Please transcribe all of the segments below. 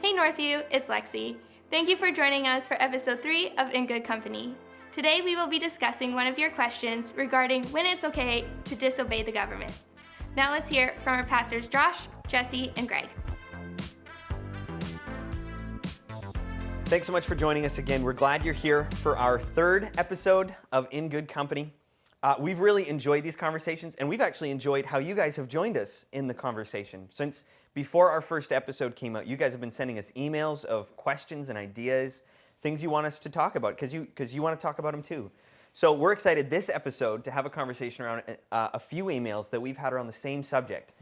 Hey Northview, it's Lexi. Thank you for joining us for episode 3 of In Good Company. Today we will be discussing one of your questions regarding when it's okay to disobey the government. Now let's hear from our pastors Josh, Jesse, and Greg. Thanks so much for joining us again. We're glad you're here for our third episode of In Good Company. We've really enjoyed these conversations, and we've actually enjoyed how you guys have joined us in the conversation. Since before our first episode came out, you guys have been sending us emails of questions and ideas, things you want us to talk about, because you want to talk about them too. So we're excited this episode to have a conversation around a few emails that we've had around the same subject.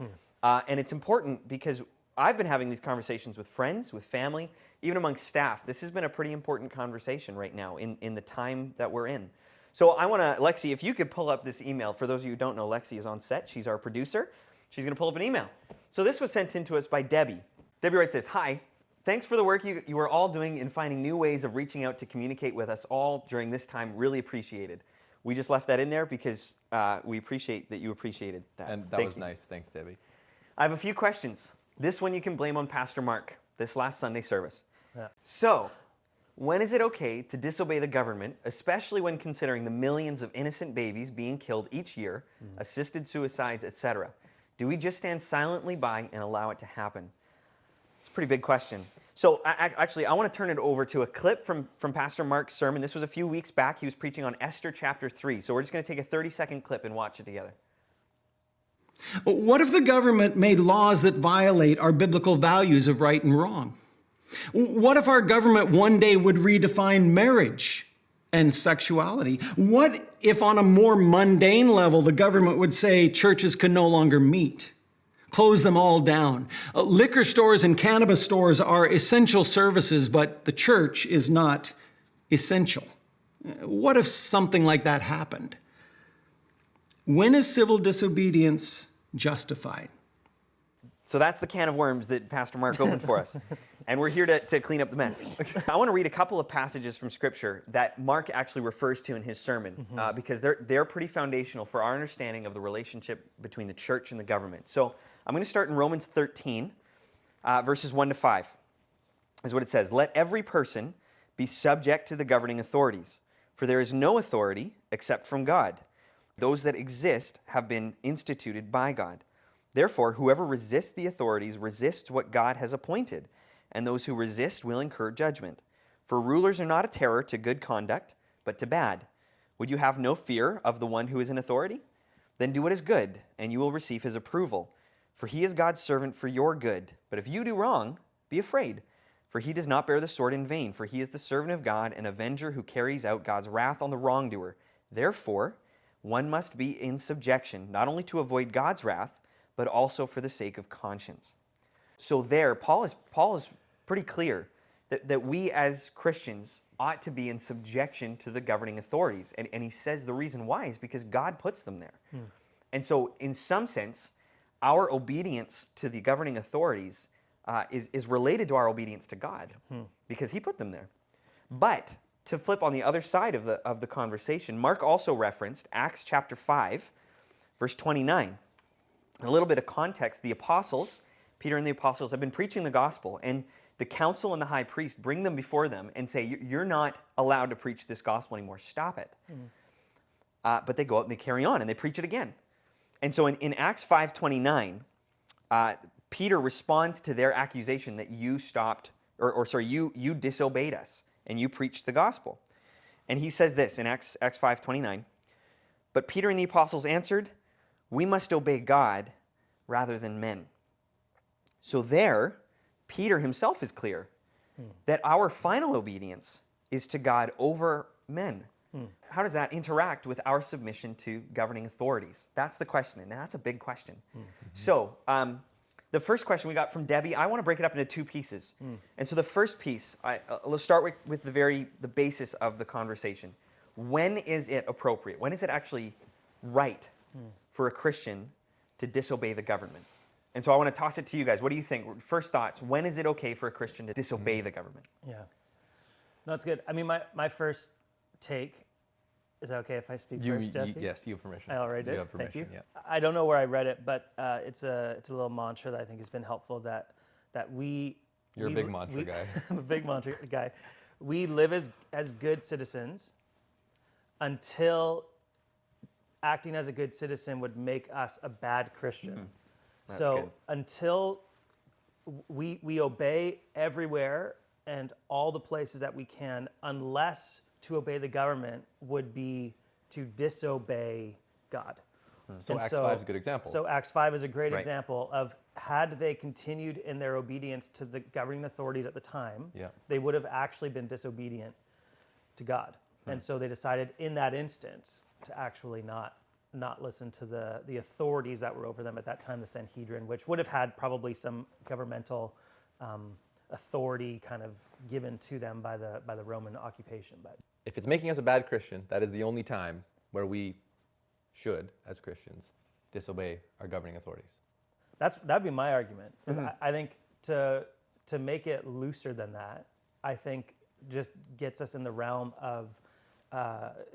And it's important because I've been having these conversations with friends, with family, even amongst staff. This has been a pretty important conversation right now in the time that we're in. So I want to, Lexi, if you could pull up this email. For those of you who don't know, Lexi is on set. She's our producer. She's going to pull up an email. So this was sent in to us by Debbie. Debbie writes this: Hi, thanks for the work you are all doing in finding new ways of reaching out to communicate with us all during this time. Really appreciated. We just left that in there because we appreciate that you appreciated that. And that was nice. Thanks, Debbie. I have a few questions. This one you can blame on Pastor Mark, this last Sunday service. Yeah. So, when is it okay to disobey the government, especially when considering the millions of innocent babies being killed each year, assisted suicides, etc.? Do we just stand silently by and allow it to happen? It's a pretty big question. So actually, I want to turn it over to a clip from Pastor Mark's sermon. This was a few weeks back. He was preaching on Esther chapter 3. So we're just going to take a 30-second clip and watch it together. What if the government made laws that violate our biblical values of right and wrong? What if our government one day would redefine marriage and sexuality? What if on a more mundane level, the government would say churches can no longer meet, close them all down? Liquor stores and cannabis stores are essential services, but the church is not essential. What if something like that happened? When is civil disobedience justified? So that's the can of worms that Pastor Mark opened for us. And we're here to clean up the mess. I want to read a couple of passages from Scripture that Mark actually refers to in his sermon, because they're pretty foundational for our understanding of the relationship between the church and the government. So I'm going to start in Romans 13, verses 1 to 5. Is what it says: Let every person be subject to the governing authorities, for there is no authority except from God. Those that exist have been instituted by God. Therefore, whoever resists the authorities resists what God has appointed, and those who resist will incur judgment. For rulers are not a terror to good conduct, but to bad. Would you have no fear of the one who is in authority? Then do what is good, and you will receive his approval. For he is God's servant for your good. But if you do wrong, be afraid. For he does not bear the sword in vain, for he is the servant of God, an avenger who carries out God's wrath on the wrongdoer. Therefore, one must be in subjection, not only to avoid God's wrath, but also for the sake of conscience. So there, Paul is pretty clear that we as Christians ought to be in subjection to the governing authorities. And he says the reason why is because God puts them there. And so in some sense, our obedience to the governing authorities is related to our obedience to God, because he put them there. But to flip on the other side of the conversation, Mark also referenced Acts chapter 5, verse 29. A little bit of context: the apostles, Peter and the apostles, have been preaching the gospel, and the council and the high priest bring them before them and say, you're not allowed to preach this gospel anymore. Stop it. But they go out and they carry on and they preach it again. And so in Acts 5:29, Peter responds to their accusation that you stopped, you disobeyed us and you preached the gospel. And he says this in Acts 5:29, but Peter and the apostles answered, we must obey God rather than men. So there, Peter himself is clear that our final obedience is to God over men. How does that interact with our submission to governing authorities? That's the question, and that's a big question. So the first question we got from Debbie, I want to break it up into two pieces. And so the first piece, let's start with the basis of the conversation. When is it appropriate? When is it actually right for a Christian to disobey the government? And so I want to toss it to you guys. What do you think? First thoughts, when is it okay for a Christian to disobey the government? Yeah. No, it's good. I mean, my first take, is that okay if I speak first, Jesse? Yes, you have permission. I already did. You have permission. Thank you. Yeah. I don't know where I read it, but it's a little mantra that I think has been helpful, that we You're a big mantra guy. I'm a big mantra guy. We live as good citizens until acting as a good citizen would make us a bad Christian. That's So good. until we obey everywhere and all the places that we can, unless to obey the government would be to disobey God. So And Acts 5 is a good example. So Acts 5 is a great Right. example of had they continued in their obedience to the governing authorities at the time, Yeah. they would have actually been disobedient to God. And so they decided in that instance to actually not listen to the authorities that were over them at that time, the Sanhedrin, which would have had probably some governmental authority kind of given to them by the Roman occupation. But If it's making us a bad Christian, that is the only time where we should, as Christians, disobey our governing authorities. that'd be my argument. 'Cause I think to make it looser than that, I think just gets us in the realm of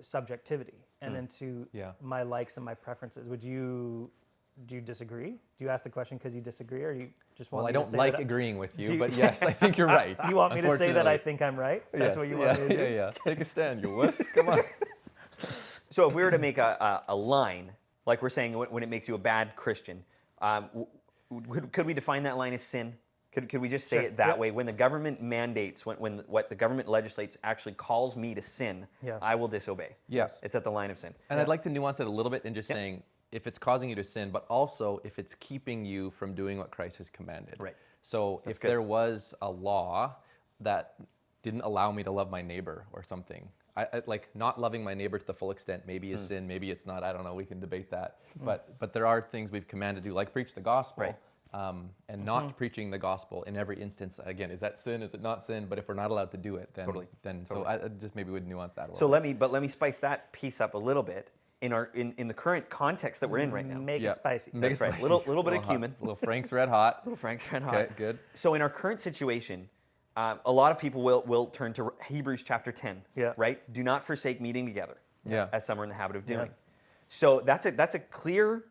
subjectivity and into Yeah. my likes and my preferences. Do you disagree? Do you ask the question because you disagree, or you just want Well, I me to don't say like that agreeing with Do you, you- but yes, I think you're right. you want me to say that I Unfortunately. think I'm right? That's Yes, what you want me to do? Yeah. Take a stand, you wuss. Come on. So if we were to make a line, like we're saying when it makes you a bad Christian, could we define that line as sin? Could we just say Sure. it that Yep. way? When the government mandates, when what the government legislates actually calls me to sin, Yeah. I will disobey. Yes. It's at the line of sin. And I'd like to nuance it a little bit in just Yeah. saying if it's causing you to sin, but also if it's keeping you from doing what Christ has commanded. Right. So That's if good. there was a law that didn't allow me to love my neighbor or something, I like not loving my neighbor to the full extent maybe is sin, maybe it's not. I don't know. We can debate that. But there are things we've commanded to do, like preach the gospel. Right. And not preaching the gospel in every instance. Again, is that sin? Is it not sin? But if we're not allowed to do it, then Totally. so I just maybe would nuance that a little. So bit. let me spice that piece up a little bit in the current context that we're in right now. Make Yeah. it spicy. Make That's it right. spicy. Little bit of hot. cumin. Little Frank's Red Hot. Little Frank's Red Hot. Okay, good. So in our current situation, a lot of people will turn to Hebrews chapter 10. Yeah. Right. Do not forsake meeting together. Yeah. As some are in the habit of doing. Yeah. So that's a clear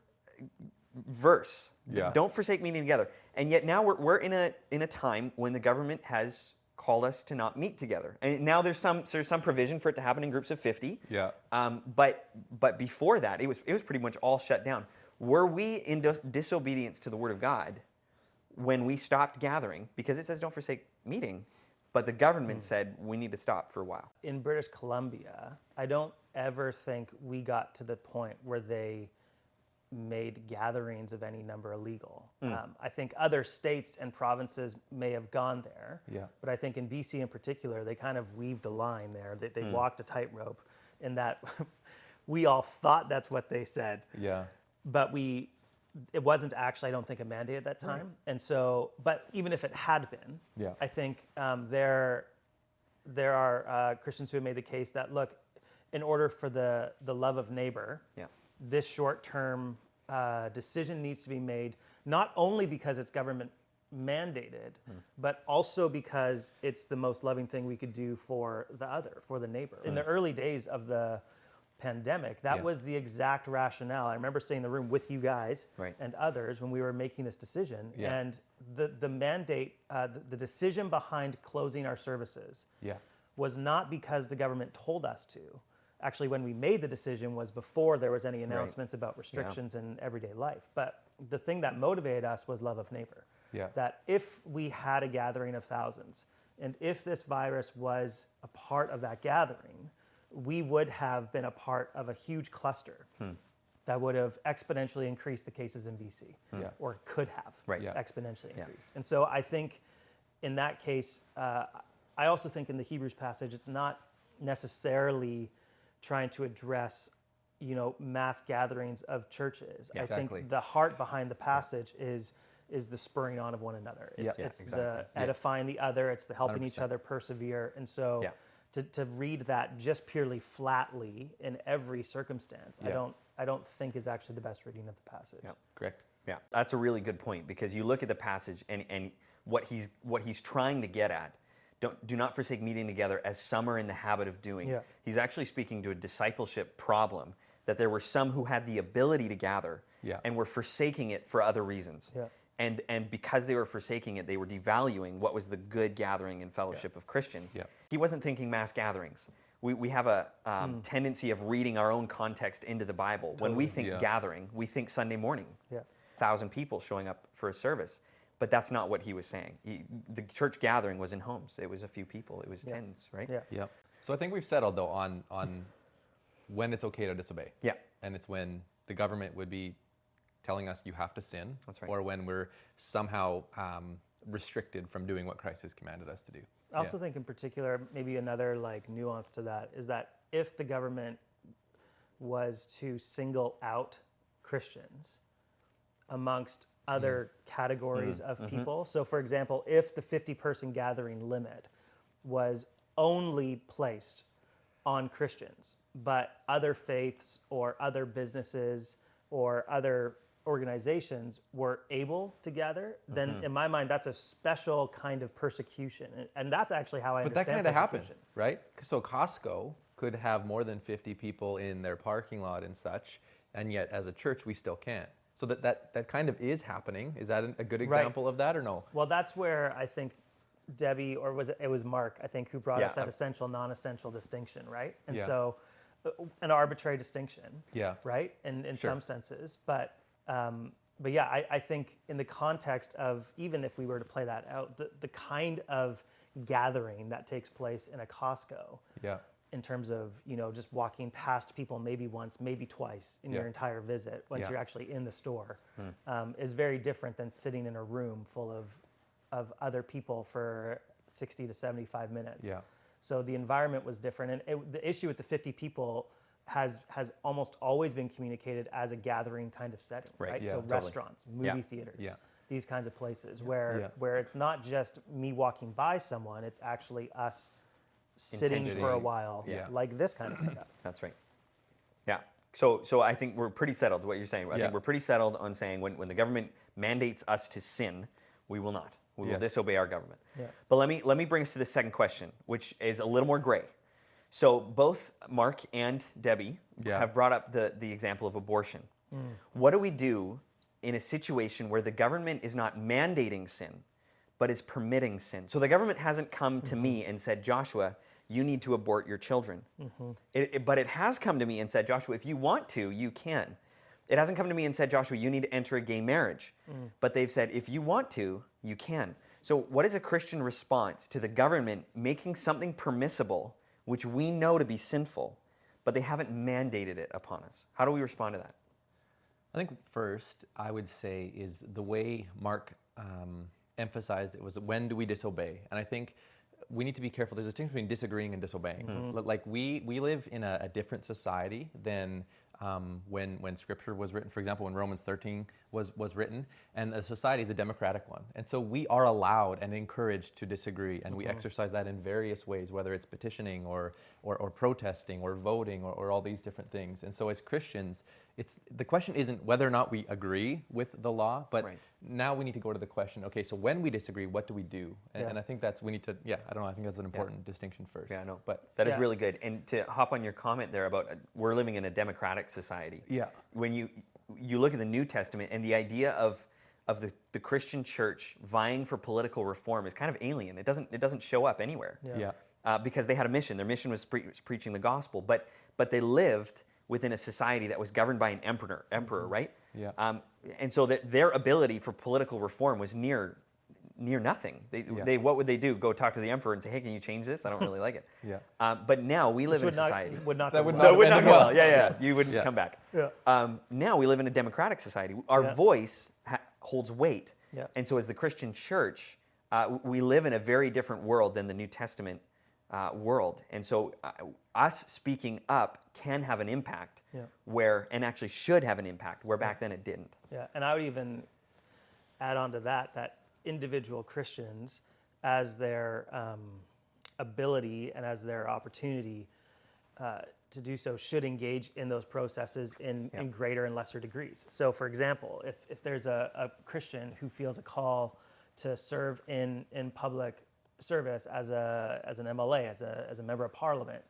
verse. Yeah. Don't forsake meeting together. And yet now we're in a time when the government has called us to not meet together. And now there's some provision for it to happen in groups of 50. Yeah. But before that, it was pretty much all shut down. Were we in disobedience to the Word of God when we stopped gathering? Because it says don't forsake meeting, but the government said we need to stop for a while. In British Columbia, I don't ever think we got to the point where they made gatherings of any number illegal. I think other states and provinces may have gone there, Yeah. but I think in BC in particular, they kind of weaved a line there. They walked a tightrope in that we all thought that's what they said, Yeah. but it wasn't actually, I don't think, a mandate at that time. And so, but even if it had been, Yeah. I think there are Christians who have made the case that, look, in order for the love of neighbor, Yeah. this short-term decision needs to be made, not only because it's government mandated, but also because it's the most loving thing we could do for the other, for the neighbor. In the early days of the pandemic, that Yeah. was the exact rationale. I remember sitting in the room with you guys Right. and others when we were making this decision. Yeah. And the mandate, the decision behind closing our services Yeah. was not because the government told us to. Actually, when we made the decision was before there was any announcements about restrictions in everyday life. But the thing that motivated us was love of neighbor. Yeah. That if we had a gathering of thousands, and if this virus was a part of that gathering, we would have been a part of a huge cluster that would have exponentially increased the cases in BC, Yeah. or could have Right. Yeah. exponentially Yeah. increased. And so I think in that case, I also think in the Hebrews passage, it's not necessarily trying to address, mass gatherings of churches. Yeah. I Exactly. think the heart behind the passage is the spurring on of one another. It's, Yeah, it's exactly. the edifying the other. It's the helping each 100%. other persevere. And so Yeah. to read that just purely flatly in every circumstance, Yeah. I don't think is actually the best reading of the passage. Yeah. Correct. Yeah, that's a really good point because you look at the passage and what he's trying to get at. Do not forsake meeting together as some are in the habit of doing. Yeah. He's actually speaking to a discipleship problem that there were some who had the ability to gather Yeah. and were forsaking it for other reasons. Yeah. And because they were forsaking it, they were devaluing what was the good gathering and fellowship of Christians. Yeah. He wasn't thinking mass gatherings. We have a tendency of reading our own context into the Bible. When we think gathering, we think Sunday morning, 1,000 people showing up for a service. But that's not what he was saying. The church gathering was in homes. It was a few people. It was tens, right? Yeah. So I think we've settled, though, on when it's okay to disobey. Yeah. And it's when the government would be telling us you have to sin. That's right. Or when we're somehow restricted from doing what Christ has commanded us to do. I also think in particular, maybe another like nuance to that is that if the government was to single out Christians amongst other categories of people. So for example, if the 50-person gathering limit was only placed on Christians, but other faiths or other businesses or other organizations were able to gather, then in my mind, that's a special kind of persecution. And that's actually how I But understand that kind of happened, persecution. right? So Costco could have more than 50 people in their parking lot and such, and yet as a church, we still can't. So that kind of is happening. Is that a good example of that or no? Well, that's where I think Debbie, or it was Mark, I think, who brought up that essential, non-essential distinction, right? And so an arbitrary distinction, right? And in some senses, but yeah, I think in the context of, even if we were to play that out, the kind of gathering that takes place in a Costco, in terms of, just walking past people maybe once, maybe twice in your entire visit, once you're actually in the store, is very different than sitting in a room full of other people for 60 to 75 minutes. So the environment was different. And the issue with the 50 people has almost always been communicated as a gathering kind of setting, right? Yeah, so totally. restaurants, movie theaters, Yeah. these kinds of places where it's not just me walking by someone, it's actually us sitting for a Intentionally. while, like this kind of setup. That's right. Yeah. So I think we're pretty settled, what you're saying. I think we're pretty settled on saying when the government mandates us to sin, we will not. We will disobey our government. But let me bring us to the second question, which is a little more gray. So both Mark and Debbie have brought up the example of abortion. What do we do in a situation where the government is not mandating sin, but is permitting sin? So the government hasn't come to me and said, Joshua, you need to abort your children. But it has come to me and said, Joshua, if you want to, you can. It hasn't come to me and said, Joshua, you need to enter a gay marriage. But they've said, if you want to, you can. So what is a Christian response to the government making something permissible, which we know to be sinful, but they haven't mandated it upon us? How do we respond to that? I think first, I would say, is the way Mark emphasized it was, when do we disobey? And I think we need to be careful. There's a distinction between disagreeing and disobeying. Like we live in a different society than when Scripture was written. For example, when Romans 13 was written, and the society is a democratic one. And so we are allowed and encouraged to disagree, and we exercise that in various ways, whether it's petitioning or protesting or voting or all these different things. And so as Christians, the question isn't whether or not we agree with the law, but now we need to go to the question, okay, so when we disagree, what do we do? And I think I think that's an important distinction first. Yeah, I know. But that is really good. And to hop on your comment there about we're living in a democratic society. Yeah. When you look at the New Testament, and the idea of the Christian church vying for political reform is kind of alien. It doesn't show up anywhere. Because they had a mission. Their mission was preaching the gospel. But they lived within a society that was governed by an emperor, right? And so that their ability for political reform was near nothing. They what would they do? Go talk to the emperor and say, hey, can you change this? I don't really like it. But now we live in a society. Would not That go would well. not would not end go well. well. Yeah. You wouldn't come back. Now we live in a democratic society. Our voice holds weight. And so as the Christian church, we live in a very different world than the New Testament world. And so us speaking up can have an impact and actually should have an impact, where back then it didn't. Yeah, and I would even add on to that individual Christians, as their ability and as their opportunity to do so, should engage in those processes in greater and lesser degrees. So for example, if there's a Christian who feels a call to serve in public service as an MLA, as a member of parliament,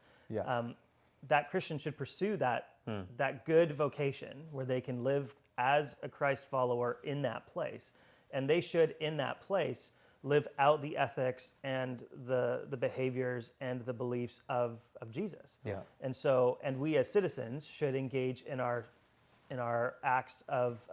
that Christian should pursue that good vocation where they can live as a Christ follower in that place, And they should, in that place, live out the ethics and the behaviors and the beliefs of Jesus. Yeah. And we as citizens should engage in our acts of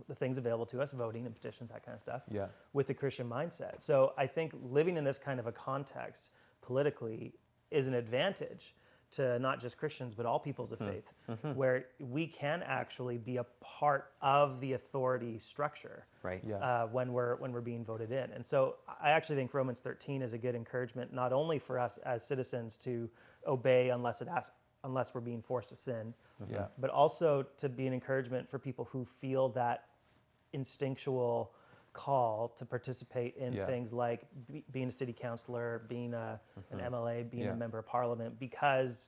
the things available to us, voting and petitions, that kind of stuff, Yeah. with the Christian mindset. So I think living in this kind of a context politically is an advantage to not just Christians, but all peoples of faith, where we can actually be a part of the authority structure, Right. Yeah. when we're being voted in. And so I actually think Romans 13 is a good encouragement, not only for us as citizens to obey unless we're being forced to sin, Yeah. but also to be an encouragement for people who feel that instinctual call to participate in Yeah. things like being a city councilor, being an MLA, being Yeah. a member of parliament, because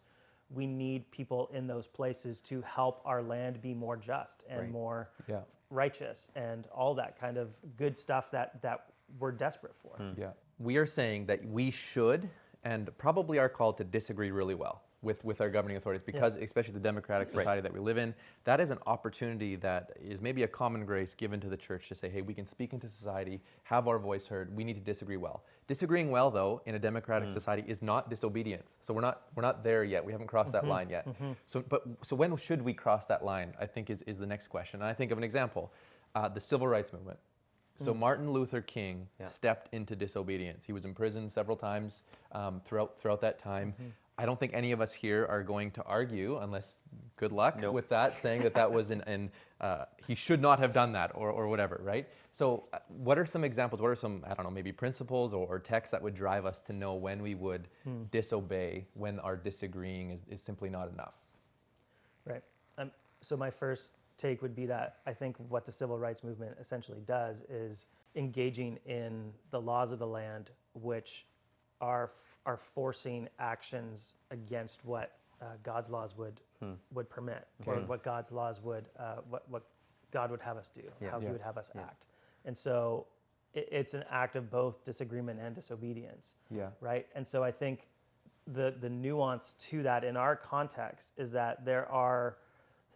we need people in those places to help our land be more just and Right. more Yeah. righteous and all that kind of good stuff that we're desperate for. Yeah. We are saying that we should and probably are called to disagree really well with our governing authorities because especially the democratic society that we live in, that is an opportunity that is maybe a common grace given to the church to say, hey, we can speak into society, have our voice heard, we need to disagree well. Disagreeing well, though, in a democratic society is not disobedience. So we're not there yet. We haven't crossed that line yet. So when should we cross that line, I think is the next question. And I think of an example, the civil rights movement. So Martin Luther King stepped into disobedience. He was imprisoned several times throughout that time. I don't think any of us here are going to argue, unless good luck with that, saying that was he should not have done that or whatever, right? So what are some examples? What are some, I don't know, maybe principles or texts that would drive us to know when we would disobey, when our disagreeing is simply not enough? Right. So my first take would be that I think what the civil rights movement essentially does is engaging in the laws of the land, which are forcing actions against what God's laws would permit, or what God's laws would what God would have us do, how He would have us act. And so it's an act of both disagreement and disobedience. Yeah. Right. And so I think the nuance to that in our context is that there are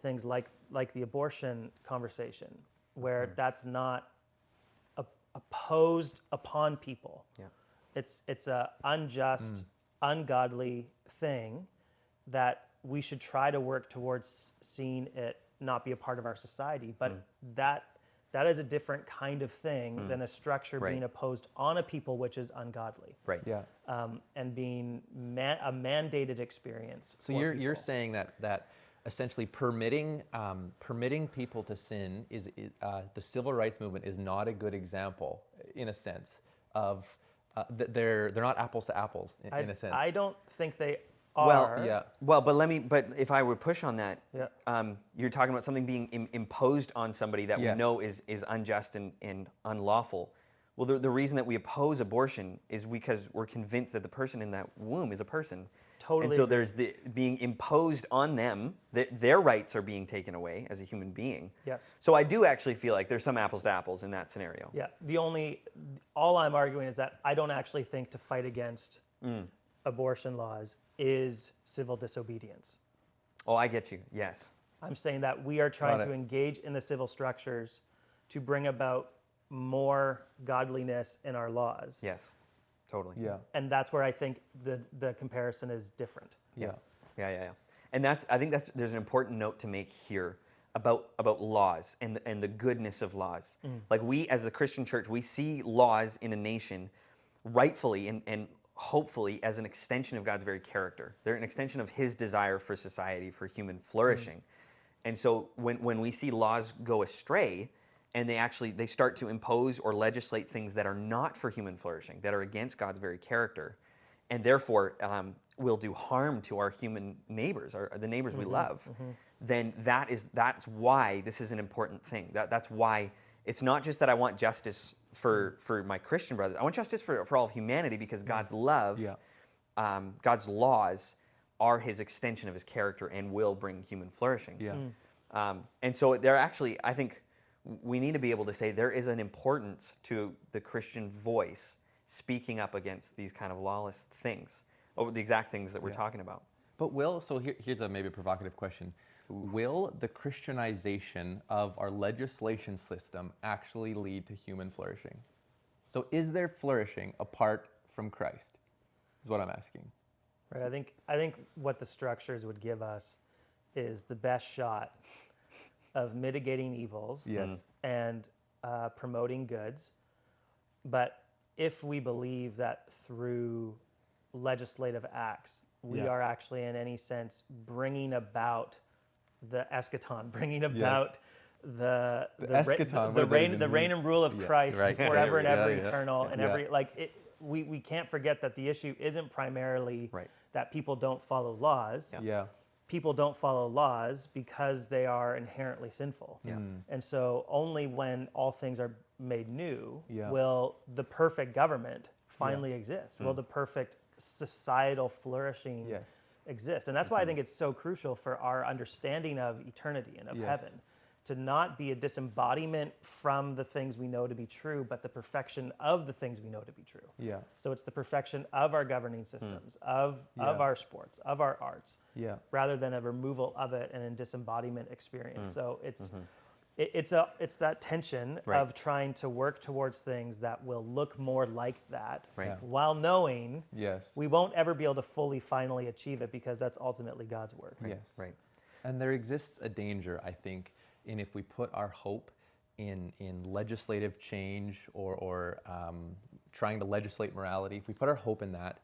things like the abortion conversation, where that's not opposed upon people. Yeah. It's a unjust, ungodly thing that we should try to work towards seeing it not be a part of our society. But that is a different kind of thing than a structure being opposed on a people which is ungodly. Right. Yeah. And being a mandated experience. So for you're people. saying that essentially permitting people to sin is the civil rights movement is not a good example in a sense of they're not apples to apples in a sense. I don't think they are. Well, yeah. Well, but if I would push on that, Yeah. you're talking about something being imposed on somebody that we Yes. know is unjust and unlawful. Well, the reason that we oppose abortion is because we're convinced that the person in that womb is a person. Totally And so agree. there's the being imposed on them, their rights are being taken away as a human being. Yes. So I do actually feel like there's some apples to apples in that scenario. Yeah. All I'm arguing is that I don't actually think to fight against abortion laws is civil disobedience. Oh, I get you. Yes. I'm saying that we are trying Got to it. engage in the civil structures to bring about more godliness in our laws. Yes. Totally. Yeah. And that's where I think the comparison is different. Yeah. Yeah. And I think there's an important note to make here about laws and the goodness of laws. Like we as the Christian church, we see laws in a nation rightfully and hopefully as an extension of God's very character. They're an extension of His desire for society, for human flourishing. And so when we see laws go astray, and they start to impose or legislate things that are not for human flourishing, that are against God's very character, and therefore will do harm to our human neighbors, or the neighbors we love, then that's why this is an important thing. That's why it's not just that I want justice for my Christian brothers. I want justice for all of humanity because God's love, God's laws are His extension of His character and will bring human flourishing. Yeah. And so they're actually, I think, we need to be able to say there is an importance to the Christian voice speaking up against these kind of lawless things, or the exact things that we're talking about. But Will, so here's a maybe provocative question. Will the Christianization of our legislation system actually lead to human flourishing? So is there flourishing apart from Christ? Is what I'm asking. Right. I think what the structures would give us is the best shot of mitigating evils Yes. and promoting goods. But if we believe that through legislative acts, we Yeah. are actually in any sense bringing about the eschaton, bringing about the eschaton, what does that even the reign mean? and rule of Yeah, Christ right. forever and ever, Yeah. eternal, and Yeah. every we can't forget that the issue isn't primarily Right. that people don't follow laws. Yeah. People don't follow laws because they are inherently sinful. Yeah. And so only when all things are made new Yeah. will the perfect government finally exist. Will the perfect societal flourishing Yes. exist? And that's why I think it's so crucial for our understanding of eternity and of Yes. heaven to not be a disembodiment from the things we know to be true, but the perfection of the things we know to be true. Yeah. So it's the perfection of our governing systems, of Yeah. our sports, of our arts, Yeah. rather than a removal of it and a disembodiment experience. So it's it's that tension Right. of trying to work towards things that will look more like that, Right. Yeah. while knowing Yes. we won't ever be able to fully finally achieve it because that's ultimately God's work. Yes. Right. And there exists a danger, I think, in if we put our hope in legislative change or trying to legislate morality, if we put our hope in that,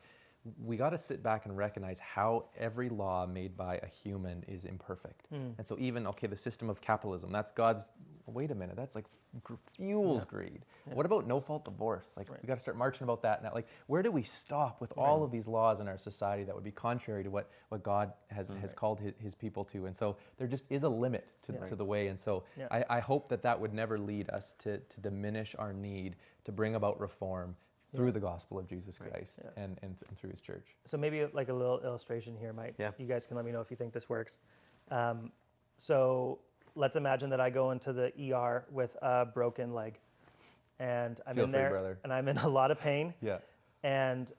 we got to sit back and recognize how every law made by a human is imperfect. And so even, okay, the system of capitalism, that's God's, wait a minute, that's like fuels greed. What about no-fault divorce? Like, we got to start marching about that now. Like, where do we stop with all of these laws in our society that would be contrary to what God has called his people to? And so there just is a limit to the way. And so I hope that would never lead us to diminish our need to bring about reform through the gospel of Jesus Christ and through his church. So maybe like a little illustration here, Mike. Yeah. You guys can let me know if you think this works. So let's imagine that I go into the ER with a broken leg, and I'm Feel in free, there, brother. and I'm in a lot of pain. Yeah. And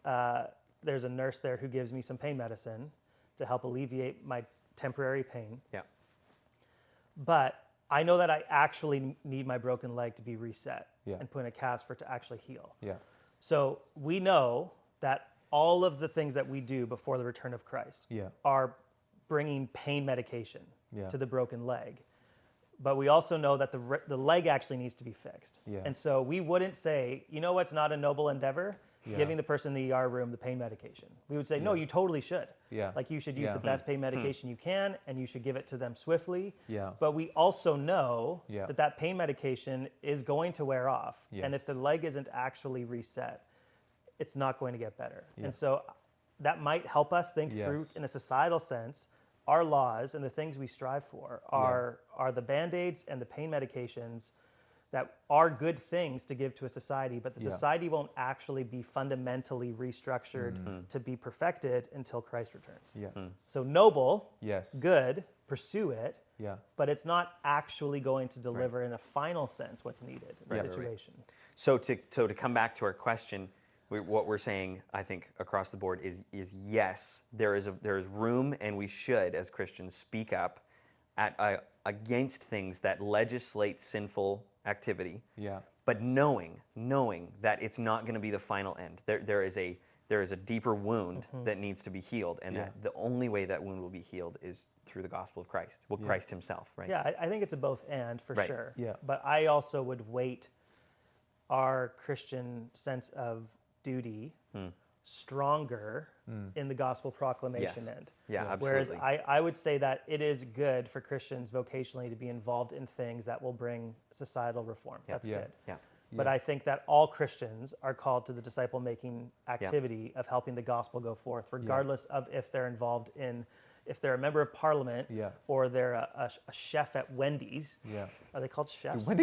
there's a nurse there who gives me some pain medicine to help alleviate my temporary pain. Yeah. But I know that I actually need my broken leg to be reset Yeah. and put in a cast for it to actually heal. Yeah. So we know that all of the things that we do before the return of Christ Yeah. are bringing pain medication Yeah. to the broken leg. But we also know that the leg actually needs to be fixed. Yeah. And so we wouldn't say, you know what's not a noble endeavor? Yeah. Giving the person in the ER room the pain medication. We would say, no, you totally should. Yeah. Like you should use Yeah. the best pain medication you can, and you should give it to them swiftly. Yeah. But we also know Yeah. that pain medication is going to wear off. And if Yes. the leg isn't actually reset, it's not going to get better. Yeah. And so that might help us think through, Yes. in a societal sense, our laws and the things we strive for are the Band-Aids and the pain medications that are good things to give to a society, but the Yeah. society won't actually be fundamentally restructured to be perfected until Christ returns. Yeah. So noble, Yes. good, pursue it, Yeah. but it's not actually going to deliver in a final sense what's needed in the Right, right, right. situation. So to come back to our question, what we're saying, I think, across the board is yes, there is room, and we should, as Christians, speak up against things that legislate sinful activity. Yeah. But knowing that it's not going to be the final end. There is a deeper wound that needs to be healed, and that the only way that wound will be healed is through the gospel of Christ. Well, Christ Himself, right? Yeah, I think it's a both and for Right. sure. Yeah. But I also would weight our Christian sense of duty stronger in the gospel proclamation Yes. end. Yeah, Whereas absolutely. I would say that it is good for Christians vocationally to be involved in things that will bring societal reform. That's Yeah. good. Yeah. But I think that all Christians are called to the disciple-making activity of helping the gospel go forth, regardless of if they're involved in, if they're a member of parliament Yeah. or they're a chef at Wendy's. Yeah. Are they called chefs? That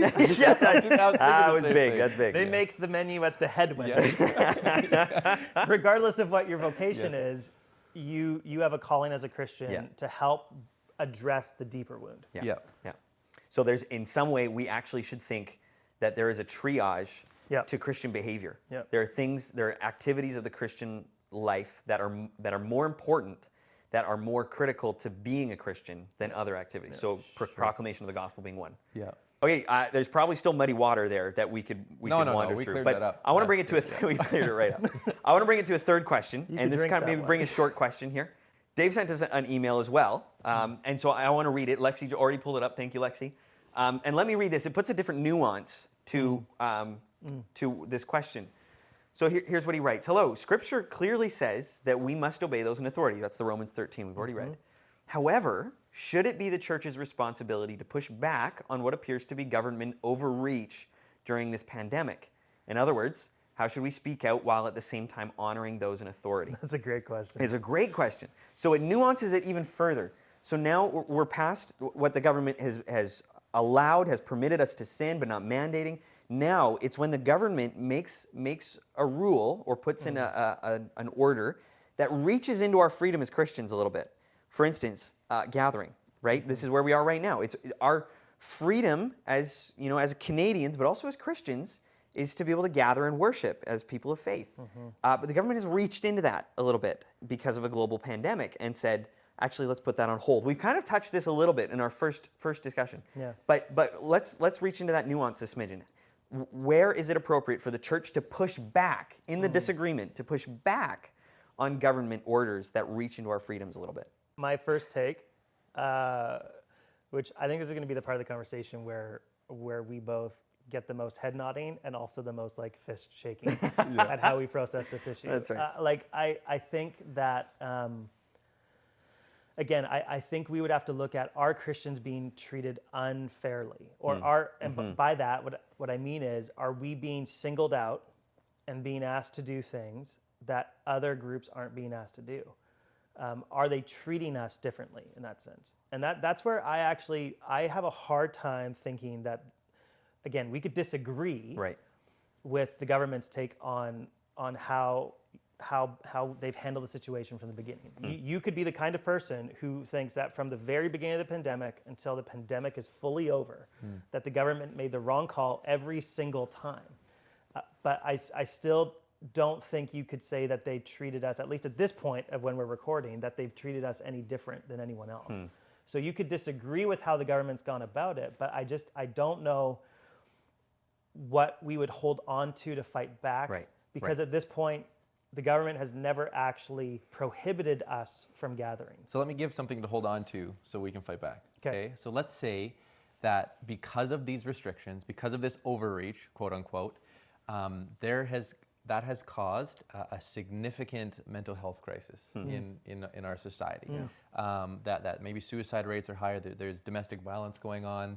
was big. That's big. They make the menu at the head Wendy's. Regardless of what your vocation is, you have a calling as a Christian to help address the deeper wound. Yeah. Yeah. So there's, in some way, we actually should think that there is a triage to Christian behavior. There are activities of the Christian life that are more important that are more critical to being a Christian than other activities. So proclamation of the gospel being one. Yeah. Okay, there's probably still muddy water there that we could wander we through. cleared But that up. I want to bring it to we cleared it right up. I want to bring it to a third question, You and could this drink kind of that maybe one. bring a short question here. Dave sent us an email as well, and so I want to read it. Lexi already pulled it up. Thank you, Lexi. And let me read this. It puts a different nuance to this question. So here's what he writes. Hello, Scripture clearly says that we must obey those in authority. That's the Romans 13 we've already read. However, should it be the church's responsibility to push back on what appears to be government overreach during this pandemic? In other words, how should we speak out while at the same time honoring those in authority? That's a great question. It's a great question. So it nuances it even further. So now we're past what the government has allowed, has permitted us to sin, but not mandating. Now it's when the government makes a rule or puts in an order that reaches into our freedom as Christians a little bit. For instance, gathering, right? This is where we are right now. It's our freedom as Canadians, but also as Christians, is to be able to gather and worship as people of faith. But the government has reached into that a little bit because of a global pandemic and said, actually, let's put that on hold. We've kind of touched this a little bit in our first discussion. Yeah. But let's reach into that nuance a smidgen. Where is it appropriate for the church to push back in the disagreement, to push back on government orders that reach into our freedoms a little bit? My first take, which I think this is going to be the part of the conversation where we both get the most head nodding and also the most like fist shaking at how we process this issue. That's right. I think that again, I think we would have to look at, are Christians being treated unfairly, or by that what I mean is, are we being singled out and being asked to do things that other groups aren't being asked to do? Are they treating us differently in that sense? And that's where I have a hard time thinking that, again, we could disagree with the government's take on how they've handled the situation from the beginning. You could be the kind of person who thinks that from the very beginning of the pandemic until the pandemic is fully over, that the government made the wrong call every single time. But I still don't think you could say that they treated us, at least at this point of when we're recording, that they've treated us any different than anyone else. So you could disagree with how the government's gone about it, but I don't know what we would hold on to fight back. Because at this point, the government has never actually prohibited us from gathering. So let me give something to hold on to so we can fight back. Okay. So let's say that because of these restrictions, because of this overreach, quote unquote, that has caused a significant mental health crisis in our society. That maybe suicide rates are higher. There's domestic violence going on.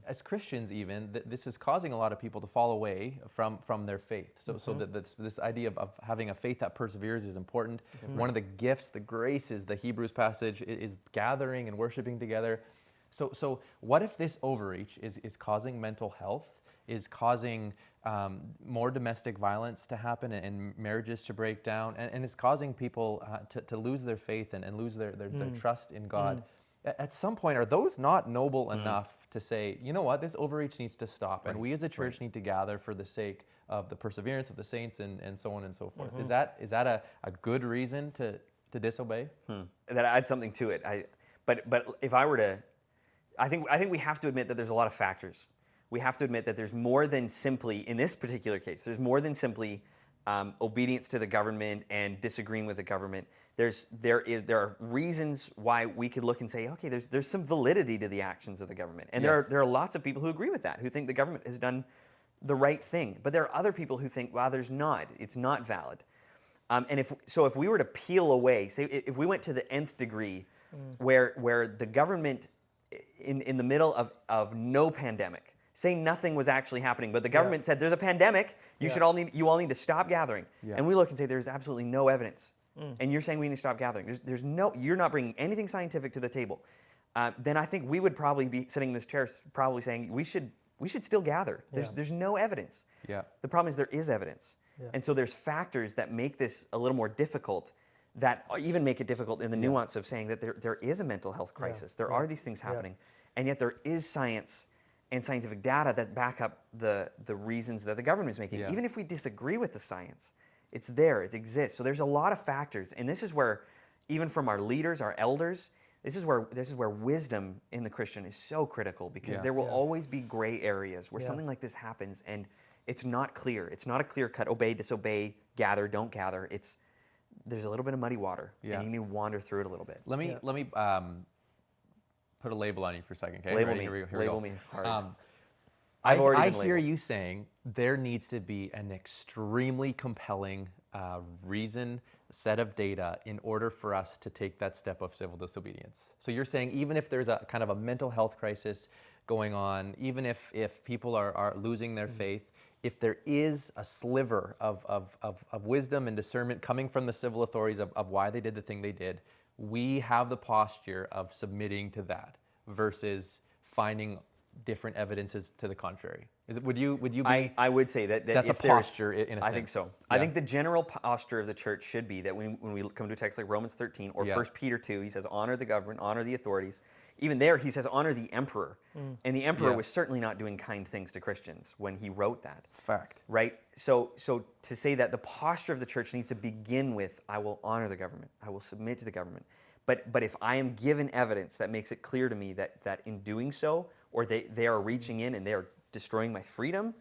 As Christians, even this is causing a lot of people to fall away from their faith. So this idea of having a faith that perseveres is important. One of the gifts, the graces, the Hebrews passage is gathering and worshiping together. So what if this overreach is causing mental health? Is causing more domestic violence to happen and marriages to break down, and is causing people to lose their faith and lose their trust in God. At some point, are those not noble enough to say, you know what, this overreach needs to stop, and we as a church need to gather for the sake of the perseverance of the saints and so on and so forth? Is that a good reason to disobey? That adds something to it. But if I were to, I think we have to admit that there's a lot of factors. We have to admit that there's more than simply, in this particular case, there's more than simply obedience to the government and disagreeing with the government. There are reasons why we could look and say, okay, there's some validity to the actions of the government, and there are lots of people who agree with that, who think the government has done the right thing. But there are other people who think, well, there's not. It's not valid. And if we were to peel away, say, if we went to the nth degree, where the government, in the middle of no pandemic, say nothing was actually happening, but the government said there's a pandemic, you all need to stop gathering. And we look and say there's absolutely no evidence. And you're saying we need to stop gathering. You're not bringing anything scientific to the table. Then I think we would probably be sitting in this chair probably saying we should still gather. There's no evidence. The problem is there is evidence. And so there's factors that make this a little more difficult, that even make it difficult in the nuance of saying that there is a mental health crisis. There are these things happening. And yet there is science and scientific data that back up the reasons that the government is making. Even if we disagree with the science, it's there, it exists. So there's a lot of factors. And this is where, even from our leaders, our elders. This is where wisdom in the Christian is so critical, because there will always be gray areas where something like this happens and it's not clear. It's not a clear cut obey, disobey, gather, don't gather. There's a little bit of muddy water, and you need to wander through it a little bit. Let me put a label on you for a second. Okay, Label ready? me. Here we Label go. me hard. I hear you saying there needs to be an extremely compelling reason, set of data in order for us to take that step of civil disobedience. So you're saying even if there's a kind of a mental health crisis going on, even if people are losing their faith, if there is a sliver of wisdom and discernment coming from the civil authorities of why they did the thing they did, we have the posture of submitting to that versus finding different evidences to the contrary. Would you be? I would say that that's if a posture in a sense. I think so. Yeah. I think the general posture of the church should be that when we come to a text like Romans 13 or 1 Peter 2, he says, honor the government, honor the authorities. Even there, he says, honor the emperor. And the emperor was certainly not doing kind things to Christians when he wrote that. Fact. Right? So to say that the posture of the church needs to begin with, I will honor the government. I will submit to the government. But if I am given evidence that makes it clear to me that in doing so, or they are reaching in and they are destroying my freedom,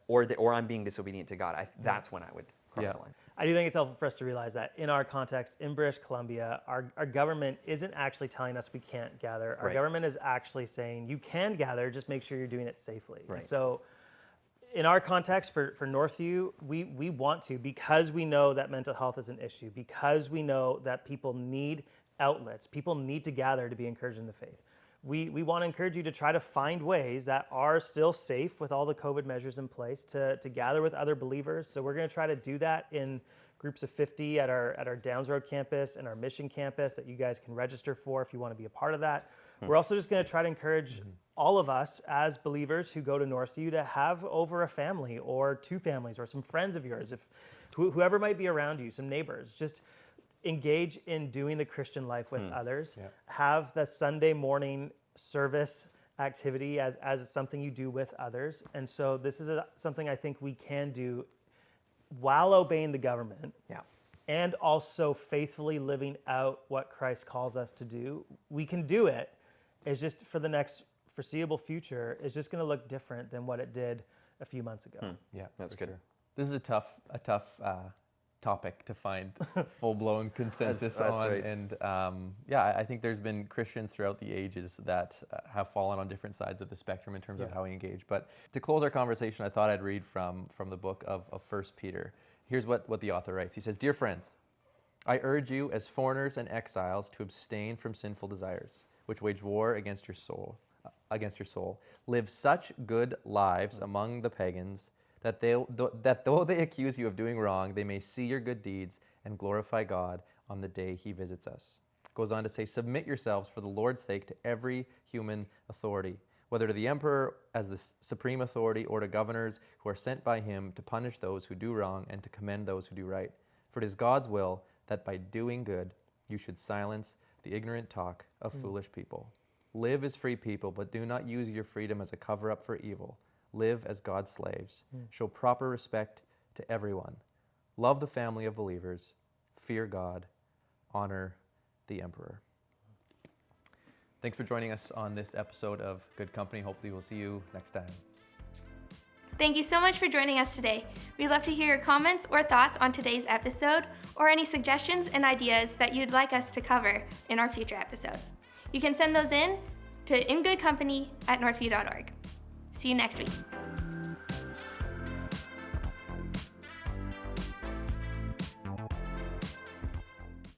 or I'm being disobedient to God, that's when I would cross the line. I do think it's helpful for us to realize that in our context, in British Columbia, our government isn't actually telling us we can't gather. Our government is actually saying you can gather, just make sure you're doing it safely. Right. So in our context for Northview, we want to, because we know that mental health is an issue, because we know that people need outlets, people need to gather to be encouraged in the faith. We want to encourage you to try to find ways that are still safe with all the COVID measures in place to gather with other believers. So we're going to try to do that in groups of 50 at our Downs Road campus and our Mission campus that you guys can register for if you want to be a part of that. We're also just going to try to encourage all of us as believers who go to Northview to have over a family or two families or some friends of yours, if whoever might be around you, some neighbors, just engage in doing the Christian life with others. Have the Sunday morning service activity as something you do with others. And so this is something I think we can do while obeying the government and also faithfully living out what Christ calls us to do. We can do it. It's just for the next foreseeable future, it's just going to look different than what it did a few months ago. Yeah, That's good. Sure. This is a tough topic to find full-blown consensus That's on. right. And I think there's been Christians throughout the ages that have fallen on different sides of the spectrum in terms of how we engage. But to close our conversation, I thought I'd read from the book of 1 Peter. Here's what the author writes. He says, "Dear friends, I urge you as foreigners and exiles to abstain from sinful desires, which wage war against your soul. Live such good lives among the pagans that though they accuse you of doing wrong, they may see your good deeds and glorify God on the day he visits us." Goes on to say, "Submit yourselves for the Lord's sake to every human authority, whether to the emperor as the supreme authority or to governors who are sent by him to punish those who do wrong and to commend those who do right. For it is God's will that by doing good you should silence the ignorant talk of foolish people. Live as free people, but do not use your freedom as a cover-up for evil. Live as God's slaves. Show proper respect to everyone. Love the family of believers. Fear God. Honor the emperor." Thanks for joining us on this episode of Good Company. Hopefully we'll see you next time. Thank you so much for joining us today. We'd love to hear your comments or thoughts on today's episode, or any suggestions and ideas that you'd like us to cover in our future episodes. You can send those in to ingoodcompany@northview.org. See you next week.